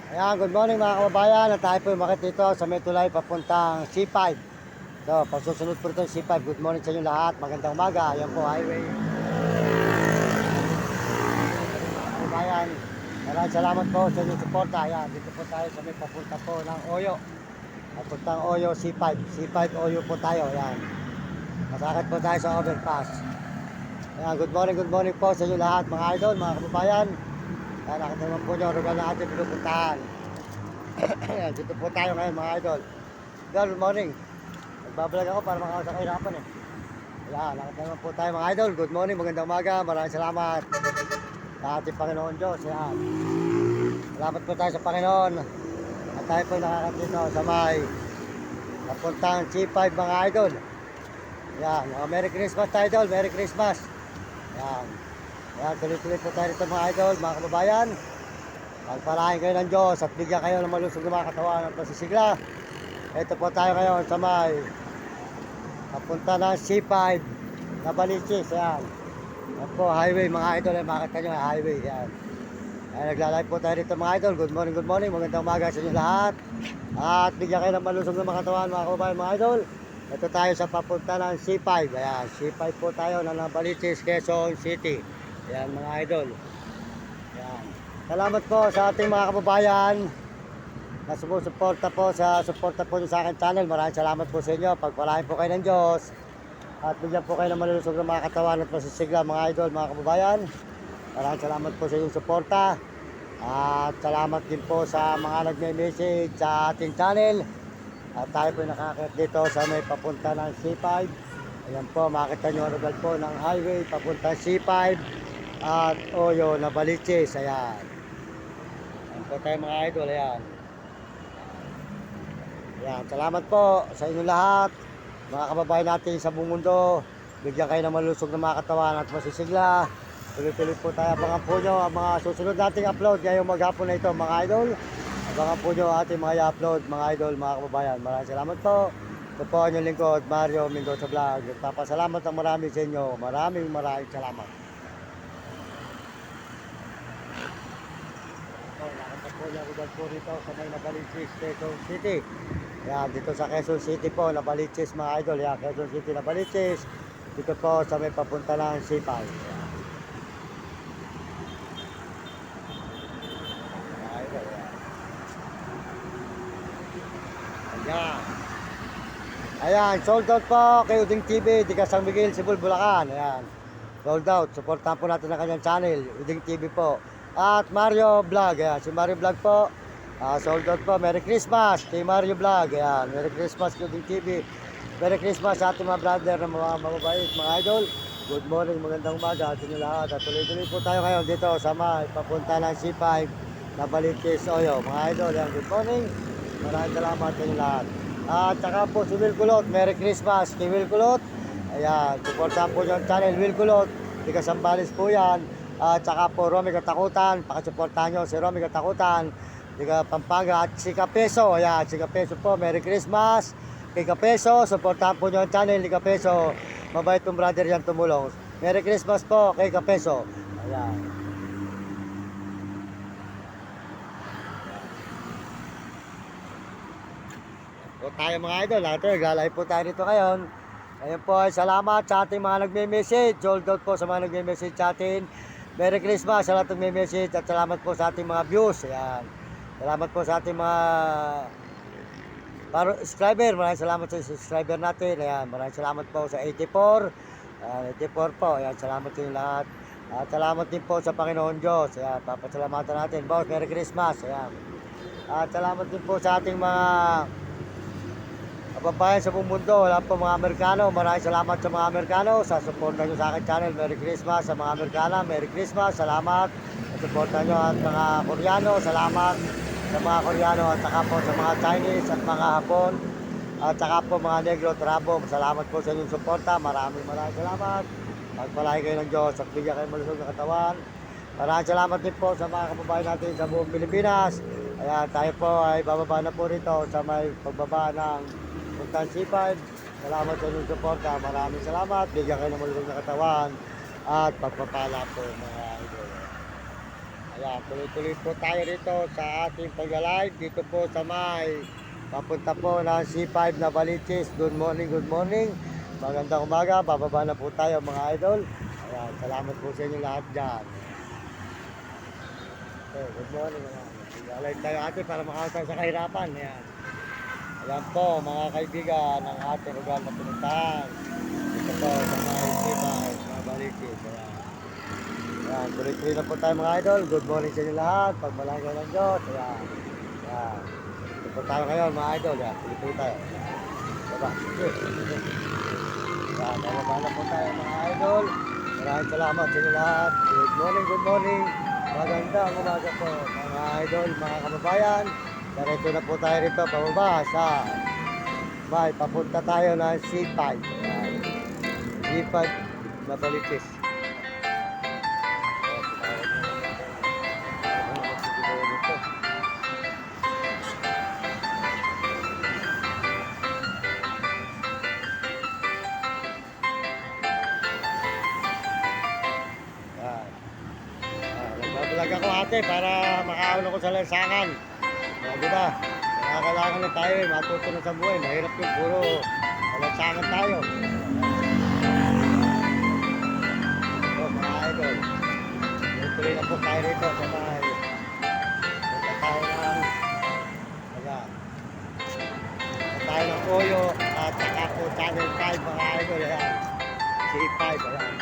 Ayan, good morning mga kababayan. At tayo po umakit dito sa may tulay papuntang C5. So, pagsusunod po ito yung C5. Good morning sa inyo lahat. Magandang umaga. Ayan po, highway. Mga kababayan, maraming salamat po sa inyong suporta. Ayan, dito po tayo sa may papunta po ng Oyo. Papuntang Oyo C5. C5 Oyo po tayo. Ayan. Masakit po tayo sa overpass. Ayan, good morning po sa inyo lahat mga idol, mga kababayan. Ayan, nakita naman po nyo, lugar na ating pinupuntahan. Ayan, dito po tayo ngayon mga idol. Good morning. Nagbablog ako para makakasakay kahirapan eh. Ayan, nakita naman po tayo mga idol. Good morning, magandang umaga. Maraming salamat sa ating Panginoon Diyos. Ayan. Salamat po tayo sa Panginoon. At tayo po nakakatito sa may papuntang C5 mga idol. Ayan, Merry Christmas tayo idol. Merry Christmas. Ayan. Ayan, tuloy-tuloy po tayo dito mga idol, mga kababayan. Pagpalain kayo ng Diyos at bigyan kayo ng malusog na mga katawan at pasisigla. Ito po tayo ngayon sa may papunta ng C5 na Baliches. Ayan. Ayan po, highway mga idol. Makita nyo, highway. Ayan. Ayan, naglalay po tayo dito mga idol. Good morning. Magandang umaga sa inyo lahat. At bigyan kayo ng malusog na mga katawan mga kababayan mga idol. Ito tayo sa papunta ng C5. Ayan, C5 po tayo na Baliches, Quezon City. Ayan mga idol. Ayan. Salamat po sa ating mga kababayan na sumusuporta po sa nyo sa akin channel. Maraming salamat po sa inyo. Pagpalain po kayo ng Diyos. At bigyan po kayo ng malulusog ng mga katawan at masisigla mga idol, mga kababayan. Maraming salamat po sa inyong suporta. At salamat din po sa mga nagme-message sa ating channel. At tayo po nakakit dito sa may papunta ng C5. Ayan po, makita nyo ang lugar po ng highway papunta C5 at Oyo na Baliches. Ayan. Ayan po tayo mga idol. Ayan. Ayan. Salamat po sa inyo lahat. Mga kababayan natin sa buong mundo. Bigyan kayo ng malusog na mga katawan at masisigla. Tuloy-tuloy po tayo. Abangan po nyo ang mga susunod nating upload ngayong maghapon na ito mga idol. Abangan po nyo ating mga i-upload mga idol, mga kababayan. Maraming salamat po. Ito po ang inyong lingkod, Mario Mendoza Vlog. Nagpapasalamat ng marami sa inyo. Maraming salamat. Nakita po niya lugar po rito sa may Nabaliches, Quezon City. Yan, dito sa Quezon City po, Nabaliches mga idol. Yan, Quezon City, Nabaliches. Dito po sa may papunta ng C5. Ayan. Ayan, sold out po kay Uding TV, Tiga San Miguel, Sibol, Bulacan. Ayan. Sold out. Supportahan po natin ang kanyang channel, Uding TV po. At Mario Vlog. Ayan, si Mario Vlog po. Sold out po. Merry Christmas kay Mario Vlog. Ayan, Merry Christmas kay Uding TV. Merry Christmas sa ating mga brother na mga mababait, mga idol. Good morning, magandang umaga sa inyo lahat. At tuloy-tuloy po tayo ngayon dito sa may papunta ng C5 na Baliches, Oyo. Mga idol, ayan, good morning. Maraming salamat sa inyo lahat. At saka po si Will Kulot, Merry Christmas kay Will Kulot. Ayan, supportahan po yung channel Will Kulot. Tiga Sambales po yan. At saka po Romy Katakutan, pakisuportahan nyo si Romy Katakutan. Tiga Pampanga at si Kapeso. Ayan, si Kapeso po, Merry Christmas kay Kapeso. Supportahan po yung channel ni Kapeso. Mabait pong brother yan tumulong. Merry Christmas po kay Kapeso. Ayan. So tayo mga idol, naglalay po tayo dito ngayon. Ayun po, salamat sa ating mga nagme-message. Sold out po sa mga nagme-message sa atin. Merry Christmas sa lahat ng nagme-message at salamat po sa ating mga views. Ayan. Salamat po sa ating mga subscriber. Maraming salamat sa subscriber natin. Ayan. Maraming salamat po sa 84. 84 po. Ayan. Salamat sa inyo lahat. At salamat din po sa Panginoon Diyos. Ayan. Papasalamatan natin. Boss, Merry Christmas. Ayan. At salamat din po sa ating mga kababayan sa buong mundo, wala po mga Amerikano. Maraming salamat sa mga Amerikano sa suporta nyo sa akin channel. Merry Christmas sa mga Amerikana. Merry Christmas, salamat sa suporta nyo. At mga Koreano, salamat sa mga Koreano. At saka po sa mga Chinese at mga Hapon. At saka po mga Negro, Trabo. Salamat po sa inyong suporta. Maraming salamat. Pagpalain kayo ng Diyos at bigyan kayo malusog na katawan. Maraming salamat din po sa mga kababayan natin sa buong Pilipinas. Ayan, tayo po ay bababa na po rito sa may pagbaba ng Puntan C5. Salamat sa inyong suporta. Maraming salamat. Bigyan kayo ng malusog na katawan at pagpapala po mga idol. Ayan, tuloy-tuloy po tayo rito sa ating pagla-live. Dito po sa may papunta po ng C5 na Baliches. Good morning, good morning. Magandang umaga, bababa na po tayo mga idol. Ayan, salamat po sa inyo lahat dyan. Okay, good morning. Live tayo ate para makakasal sa kahirapan. Ayan. Ayan po mga kaibigan ng ating lugar na pinuntahan. Dito po sa may C5 na Baliches. Ayan. Ayan, tuloy-tuloy na po tayo mga idol. Good morning sa inyo lahat. Pagmalang kayo ng Diyos. Ayan. Ayan. Ito po tayo ngayon mga idol. Ayan, tuloy-tuloy tayo. Baba. Ayan, bababa na po tayo mga idol. Maraming salamat sa inyo lahat. Good morning, good morning. Magandang umaga po mga idol, mga kababayan. Diretso na po tayo rito pababa sa may papunta tayo ng C5. Ayan. C5 na Baliches. Nagbablog ako ate para makauna ko sa lansangan. Di ba? Kaya kailangan na tayo matuto na sa buhay. Mahirap yung puro sa lansangan tayo. So mga idol, tuloy na po tayo rito sa bahay. Punta tayo ng tayo ng Oyo at saka po Channel 5 mga idol. Ayan. C5. Ayan.